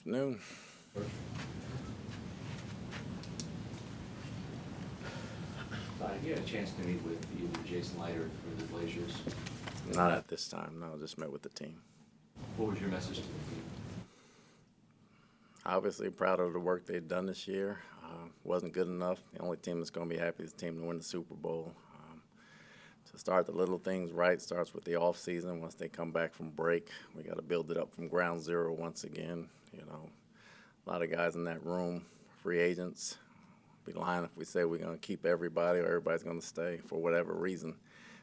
afternoon. Have you had a chance to meet with either Jason Leiter or the Blazers? Not at this time, no, just met with the team. What was your message to the team? Obviously proud of the work they've done this year. Wasn't good enough. The only team that's going to be happy is the team to win the Super Bowl. To start the little things right starts with the offseason. Once they come back from break, we got to build it up from ground zero once again. You know, a lot of guys in that room, free agents. Be lying if we say we're going to keep everybody or everybody's going to stay for whatever reason.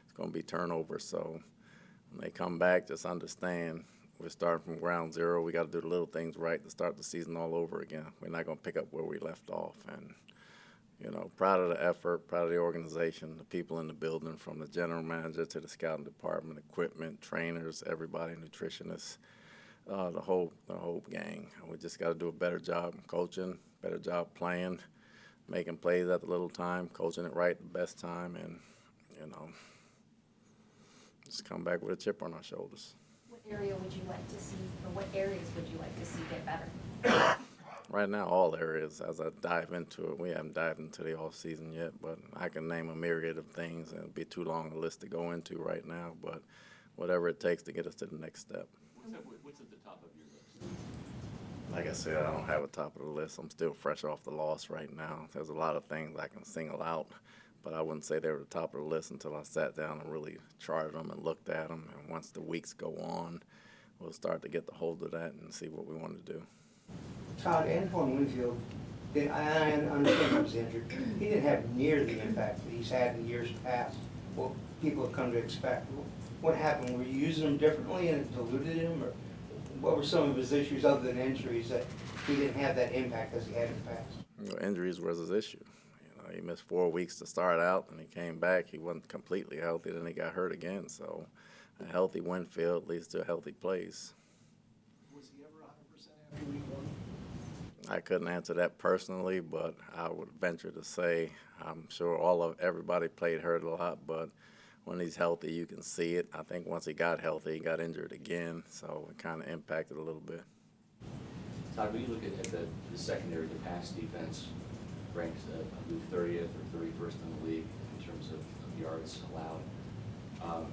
It's going to be turnover. So when they come back, just understand we're starting from ground zero. We got to do the little things right to start the season all over again. We're not going to pick up where we left off. And, you know, proud of the effort, proud of the organization, the people in the building, from the general manager to the scouting department, equipment, trainers, everybody, nutritionists, the whole gang. We just got to do a better job coaching, better job playing, making plays at the little time, coaching it right the best time, and, you know, just come back with a chip on our shoulders. What area would you like to see, or what areas would you like to see get better? Right now, all areas. As I dive into it, we haven't dived into the off season yet, but I can name a myriad of things, and it'd be too long a list to go into right now, but whatever it takes to get us to the next step. What's at the top of your list? Like I said, I don't have a top of the list. I'm still fresh off the loss right now. There's a lot of things I can single out, but I wouldn't say they were the top of the list until I sat down and really charted them and looked at them. And once the weeks go on, we'll start to get the hold of that and see what we want to do. Todd, Antoine Winfield, I understand he was injured. He didn't have near the impact that he's had in years past, what people have come to expect. What happened? Were you using him differently and it diluted him? Or what were some of his issues other than injuries that he didn't have that impact as he had in the past? Well, injuries was his issue. You know, he missed 4 weeks to start out, and he came back. He wasn't completely healthy, then he got hurt again. So a healthy Winfield leads to healthy plays. Was he ever 100% after week one? I couldn't answer that personally, but I would venture to say I'm sure everybody played hurt a lot, but when he's healthy, you can see it. I think once he got healthy, he got injured again, so it kind of impacted a little bit. Todd, when you look at the secondary, the pass defense ranks, I believe, 30th or 31st in the league in terms of yards allowed.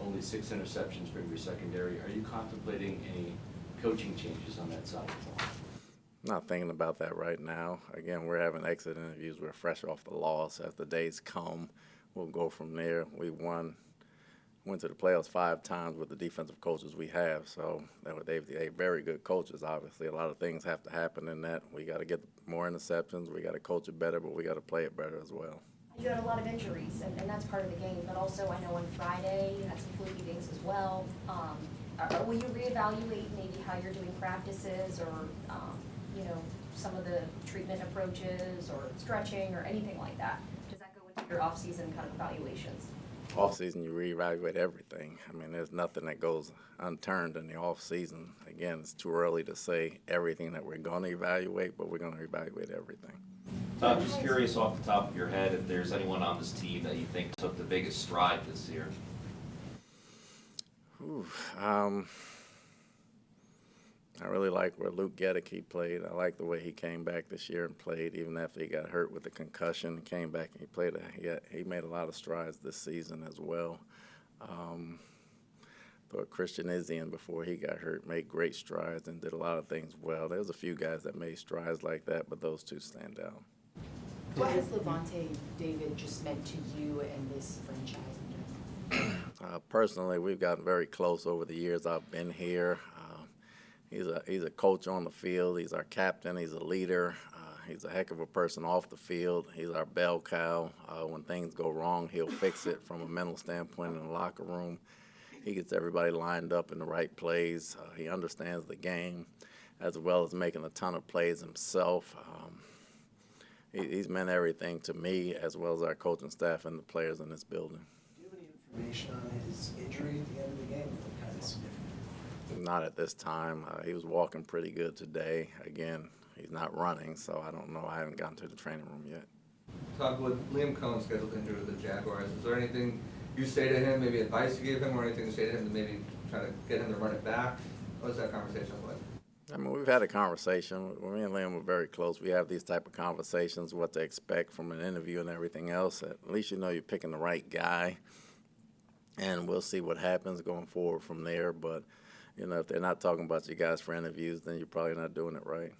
Only 6 interceptions from your secondary. Are you contemplating any coaching changes on that side of the ball? Not thinking about that right now. Again, we're having exit interviews. We're fresh off the loss. As the days come, we'll go from there. We went to the playoffs 5 times with the defensive coaches we have, so they're very good coaches, obviously. A lot of things have to happen in that. We got to get more interceptions. We got to coach it better, but we got to play it better as well. You had a lot of injuries, and that's part of the game, but also I know on Friday you had some fluky things as well. Will you reevaluate maybe how you're doing practices, or you know, some of the treatment approaches or stretching or anything like that? Does that go into your off-season kind of evaluations? Off-season, you reevaluate everything. I mean, there's nothing that goes unturned in the off-season. Again, it's too early to say everything that we're going to evaluate, but we're going to evaluate everything. Todd, just curious off the top of your head if there's anyone on this team that you think took the biggest stride this year. I really like where Luke Gedeke played. I like the way he came back this year and played, even after he got hurt with the concussion. He came back and he played. He made a lot of strides this season as well. But Christian Izzian, before he got hurt, made great strides and did a lot of things well. There's a few guys that made strides like that, but those two stand out. What has Levante David just meant to you and this franchise in general? Personally, we've gotten very close over the years I've been here. He's a coach on the field. He's our captain. He's a leader. He's a heck of a person off the field. He's our bell cow. When things go wrong, he'll fix it from a mental standpoint in the locker room. He gets everybody lined up in the right plays. He understands the game as well as making a ton of plays himself. He's meant everything to me as well as our coaching staff and the players in this building. Do you have any information on his injury at the end of the game? What kind of significant? Not at this time. He was walking pretty good today. Again, he's not running, so I don't know. I haven't gotten to the training room yet. Todd, with Liam Cohen scheduled to injure with the Jaguars, is there anything you say to him, maybe advice you gave him, or anything to say to him to maybe try to get him to run it back? What was that conversation like? I mean, we've had a conversation. Me and Liam were very close. We have these type of conversations, what to expect from an interview and everything else. At least you know you're picking the right guy, and we'll see what happens going forward from there. But, you know, if they're not talking about you guys for interviews, then you're probably not doing it right.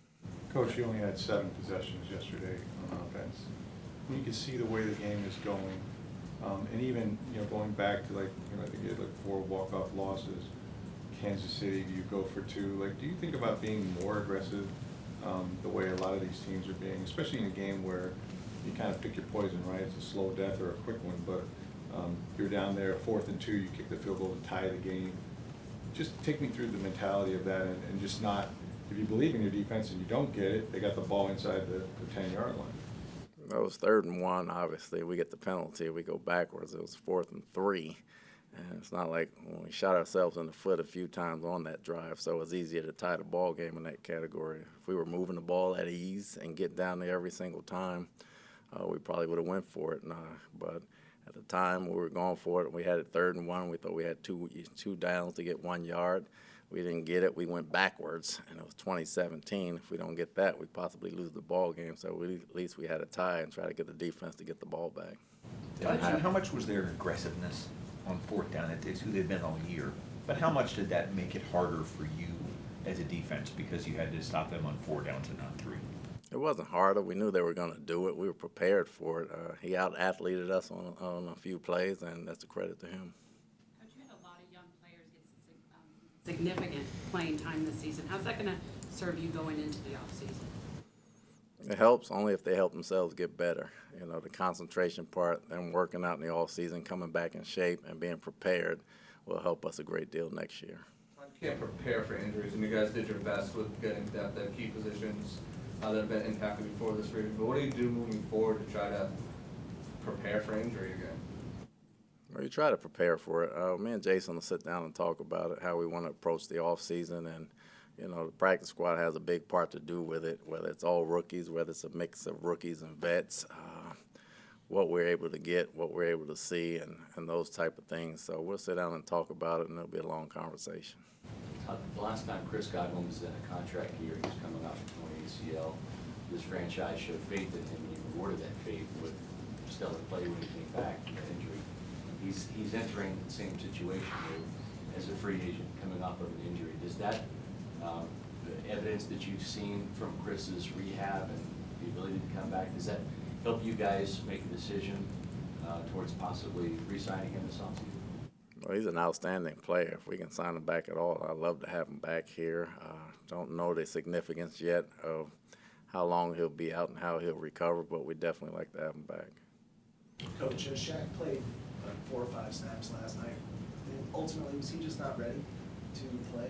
Coach, you only had 7 possessions yesterday on offense. You can see the way the game is going. And even, you know, going back to, like, you know, I think you had like 4 walk-off losses. Kansas City, you go for 2. Like, do you think about being more aggressive the way a lot of these teams are being, especially in a game where you kind of pick your poison, right? It's a slow death or a quick one, but you're down there, 4th and 2, you kick the field goal to tie the game. Just take me through the mentality of that and just not, if you believe in your defense and you don't get it, they got the ball inside the 10-yard line. It was 3rd and 1, obviously. We get the penalty. We go backwards. It was 4th and 3. And it's not like when we shot ourselves in the foot a few times on that drive, so it was easier to tie the ball game in that category. If we were moving the ball at ease and get down there every single time, we probably would have went for it. But at the time, we were going for it. We had it 3rd and 1. We thought we had two downs to get 1 yard. We didn't get it. We went backwards, and it was 2017. If we don't get that, we possibly lose the ball game. So at least we had a tie and try to get the defense to get the ball back. How much was their aggressiveness on 4th down? It's who they've been all year. But how much did that make it harder for you as a defense because you had to stop them on 4 downs and not 3? It wasn't harder. We knew they were going to do it. We were prepared for it. He out-athleted us on a few plays, and that's a credit to him. Coach, you had a lot of young players get significant playing time this season. How's that going to serve you going into the offseason? It helps only if they help themselves get better. You know, the concentration part, them working out in the off season, coming back in shape, and being prepared will help us a great deal next year. You can't prepare for injuries, and you guys did your best with getting depth at key positions that have been impacted before this season. But what do you do moving forward to try to prepare for injury again? Well, you try to prepare for it. Me and Jason will sit down and talk about it, how we want to approach the off season, and you know, the practice squad has a big part to do with it, whether it's all rookies, whether it's a mix of rookies and vets, what we're able to get, what we're able to see, and those type of things. So we'll sit down and talk about it, and it'll be a long conversation. The last time Chris Godwin was in a contract year, he was coming off a torn ACL. This franchise showed faith in him, and he rewarded that faith with stellar play when he came back from that injury. He's entering the same situation as a free agent coming off of an injury. Does that the evidence that you've seen from Chris's rehab and the ability to come back, does that help you guys make a decision towards possibly re-signing him this offseason? Well, he's an outstanding player. If we can sign him back at all, I'd love to have him back here. Don't know the significance yet of how long he'll be out and how he'll recover, but we'd definitely like to have him back. Coach, Shaq played like 4 or 5 snaps last night. And ultimately, was he just not ready to play?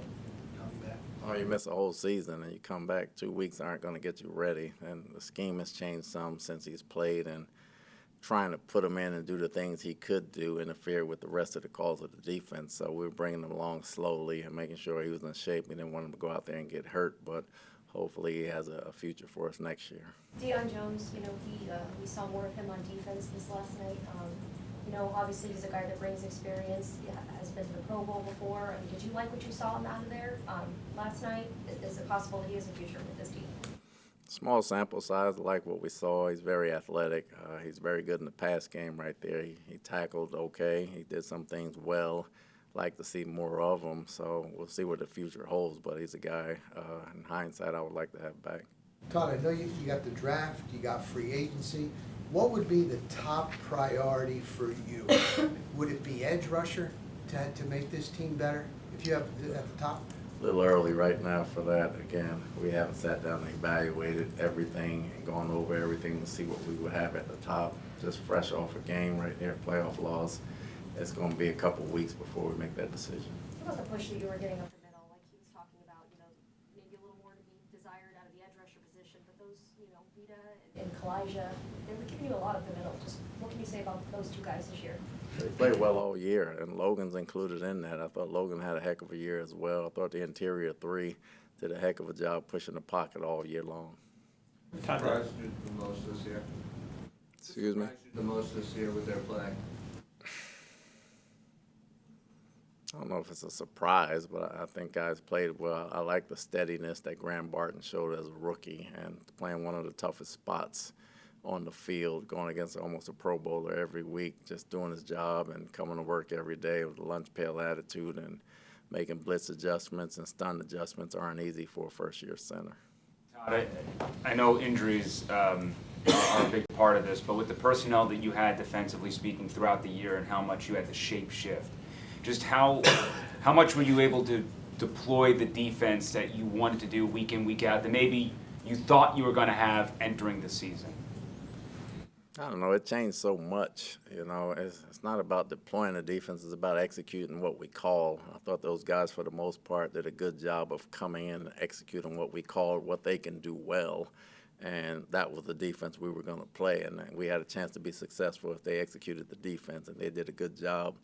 Coming back? Oh, you miss a whole season and you come back, 2 weeks aren't going to get you ready. And the scheme has changed some since he's played, and trying to put him in and do the things he could do interfere with the rest of the calls of the defense. So we were bringing him along slowly and making sure he was in shape. We didn't want him to go out there and get hurt, but hopefully he has a future for us next year. Deion Jones, you know, we saw more of him on defense this last night. You know, obviously he's a guy that brings experience, has been to the Pro Bowl before. I mean, did you like what you saw him out of there last night? Is it possible that he has a future with this team? Small sample size, like what we saw. He's very athletic. He's very good in the pass game right there. He tackled okay. He did some things well. Like to see more of him, so we'll see what the future holds. But he's a guy, in hindsight, I would like to have back. Todd, I know you got the draft, you got free agency. What would be the top priority for you? Would it be edge rusher to make this team better, if you have at the top? A little early right now for that. Again, we haven't sat down and evaluated everything and gone over everything to see what we would have at the top. Just fresh off a game right there, playoff loss. It's going to be a couple weeks before we make that decision. What about the push that you were getting up the middle, like he was talking about, you know, maybe a little more to be desired out of the edge rusher position, but those, you know, Vita and Kalijah, they were giving you a lot up the middle. Just what can you say about those 2 guys this year? They played well all year, and Logan's included in that. I thought Logan had a heck of a year as well. I thought the interior 3 did a heck of a job pushing the pocket all year long. What surprised you the most this year? Excuse me? What surprised you the most this year with their play? I don't know if it's a surprise, but I think guys played well. I like the steadiness that Graham Barton showed as a rookie and playing one of the toughest spots on the field, going against almost a Pro Bowler every week, just doing his job and coming to work every day with a lunch pail attitude and making blitz adjustments and stun adjustments aren't easy for a first-year center. Todd, I know injuries are a big part of this, but with the personnel that you had defensively speaking throughout the year and how much you had to shape shift, just how much were you able to deploy the defense that you wanted to do week in, week out that maybe you thought you were going to have entering the season? I don't know. It changed so much. You know, it's not about deploying the defense. It's about executing what we call. I thought those guys, for the most part, did a good job of coming in and executing what we called what they can do well. And that was the defense we were going to play. And we had a chance to be successful if they executed the defense. And they did a good job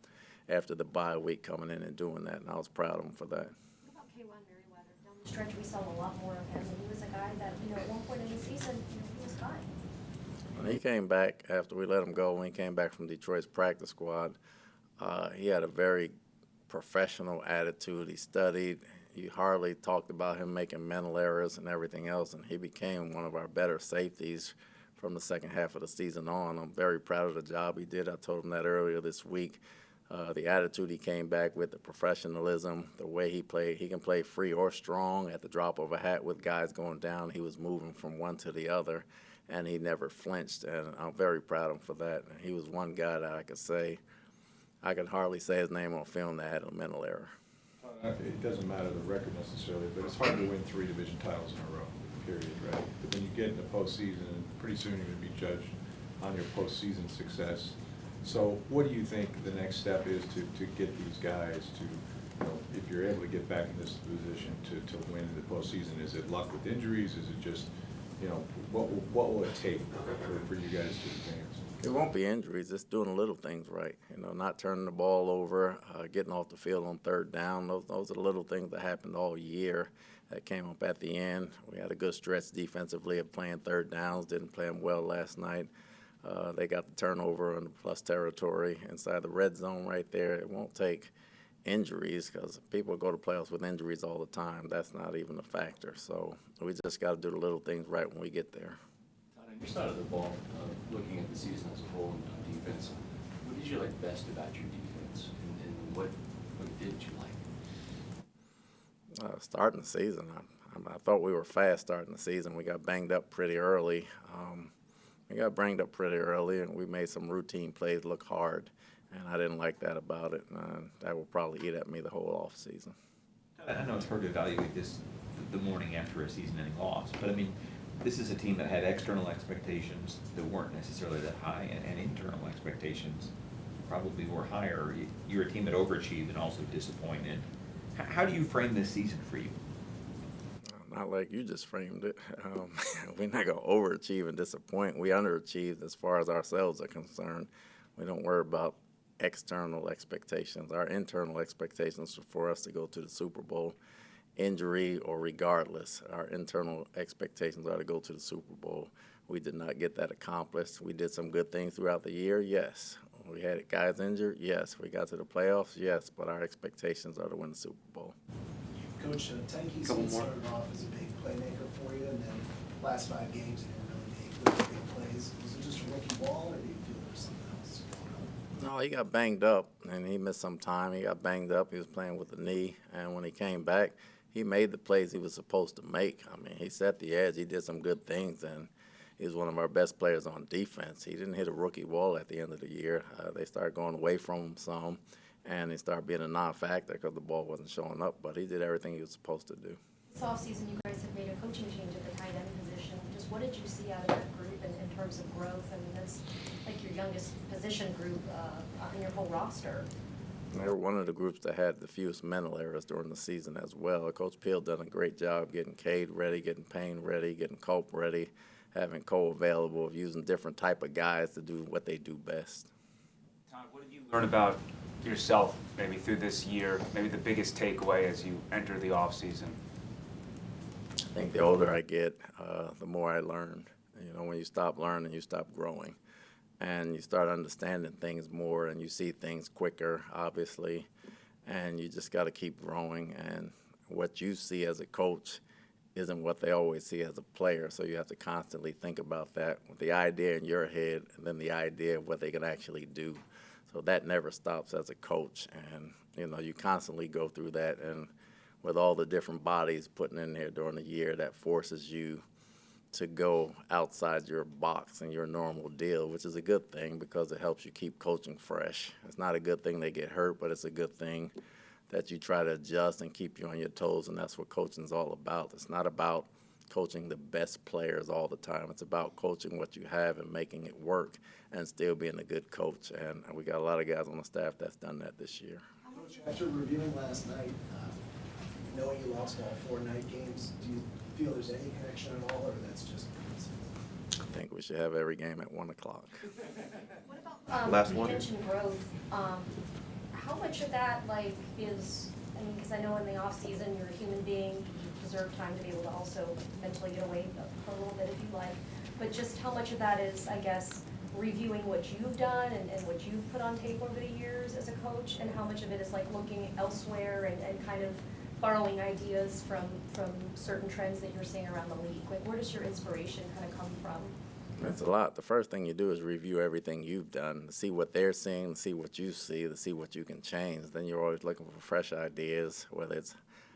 after the bye week coming in and doing that. And I was proud of them for that. What about K1 Merriweather? Down the stretch, we saw a lot more of him. And he was a guy that, at one point in the season, he was fine. When he came back after we let him go, when he came back from Detroit's practice squad, he had a very professional attitude. He studied. You hardly talked about him making mental errors and everything else, and he became one of our better safeties from the second half of the season on. I'm very proud of the job he did. I told him that earlier this week. The attitude he came back with, the professionalism, the way he played. He can play free or strong at the drop of a hat with guys going down. He was moving from one to the other, and he never flinched, and I'm very proud of him for that. He was one guy that I could hardly say his name on film that had a mental error. It doesn't matter the record necessarily, but it's hard to win 3 division titles in a row, period, right? But then you get in the postseason, and pretty soon you're going to be judged on your postseason success. So what do you think the next step is to get these guys to, if you're able to get back in this position to win in the postseason? Is it luck with injuries? Is it just, what will it take for you guys to advance? It won't be injuries. It's doing the little things right. Not turning the ball over, getting off the field on third down. Those are the little things that happened all year that came up at the end. We had a good stretch defensively of playing third downs. Didn't play them well last night. They got the turnover in the plus territory inside the red zone right there. It won't take injuries because people go to playoffs with injuries all the time. That's not even a factor. So we just got to do the little things right when we get there. Todd, on your side of the ball, looking at the season as a whole on defense, what did you like best about your defense, and what didn't you like? Starting the season, I thought we were fast starting the season. We got banged up pretty early. And we made some routine plays look hard, and I didn't like that about it. And that will probably eat at me the whole off season. I know it's hard to evaluate this the morning after a season-ending loss, but I mean, this is a team that had external expectations that weren't necessarily that high, and internal expectations probably were higher. You're a team that overachieved and also disappointed. How do you frame this season for you? Not like you just framed it. We're not going to overachieve and disappoint. We underachieved as far as ourselves are concerned. We don't worry about external expectations. Our internal expectations are for us to go to the Super Bowl, injury or regardless. Our internal expectations are to go to the Super Bowl. We did not get that accomplished. We did some good things throughout the year, yes. We had guys injured, yes. We got to the playoffs, yes. But our expectations are to win the Super Bowl. Coach, Tanky started off as a big playmaker for you, and then last 5 games he didn't really make really big plays. Was it just a rookie ball, or do you feel there's something else going on? No, he got banged up, and he missed some time. He got banged up. He was playing with a knee, and when he came back, he made the plays he was supposed to make. I mean, he set the edge. He did some good things, and he's one of our best players on defense. He didn't hit a rookie wall at the end of the year. They started going away from him some. And he started being a non-factor because the ball wasn't showing up, but he did everything he was supposed to do. This offseason, you guys have made a coaching change at the tight end position. Just what did you see out of that group in terms of growth? I mean, that's like your youngest position group on your whole roster. They were one of the groups that had the fewest mental errors during the season as well. Coach Peel done a great job getting Cade ready, getting Payne ready, getting Culp ready, having Cole available, using different type of guys to do what they do best. Todd, what did you learn about yourself maybe through this year, maybe the biggest takeaway as you enter the offseason? I think the older I get, the more I learn. When you stop learning, you stop growing. And you start understanding things more, and you see things quicker, obviously. and you just got to keep growing. And what you see as a coach isn't what they always see as a player, so you have to constantly think about that with the idea in your head and then the idea of what they can actually do. So that never stops as a coach, and you constantly go through that, and with all the different bodies putting in there during the year, that forces you to go outside your box and your normal deal, which is a good thing because it helps you keep coaching fresh. It's not a good thing they get hurt, but it's a good thing that you try to adjust and keep you on your toes, and that's what coaching is all about. It's not about coaching the best players all the time. It's about coaching what you have and making it work and still being a good coach, and we got a lot of guys on the staff that's done that this year. Coach, after reviewing last night, knowing you lost all 4 night games, do you feel there's any connection at all, or that's just coincidence? I think we should have every game at 1 o'clock. What about, Last you one. mentioned growth, how much of that, is, because I know in the off-season, you're a human being, you deserve time to be able to also mentally get away for a little bit if you like, but just how much of that is, I guess, reviewing what you've done and what you've put on tape over the years as a coach, and how much of it is looking elsewhere and kind of borrowing ideas from certain trends that you're seeing around the league? Where does your inspiration kind of come from? It's a lot. The first thing you do is review everything you've done, to see what they're seeing, to see what you see, to see what you can change. Then you're always looking for fresh ideas, whether it's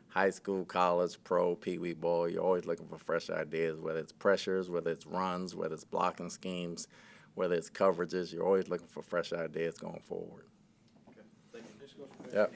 high school, college, pro, pee-wee ball. You're always looking for fresh ideas, whether it's pressures, whether it's runs, whether it's blocking schemes, whether it's coverages. You're always looking for fresh ideas going forward. Okay, thank you. Yep.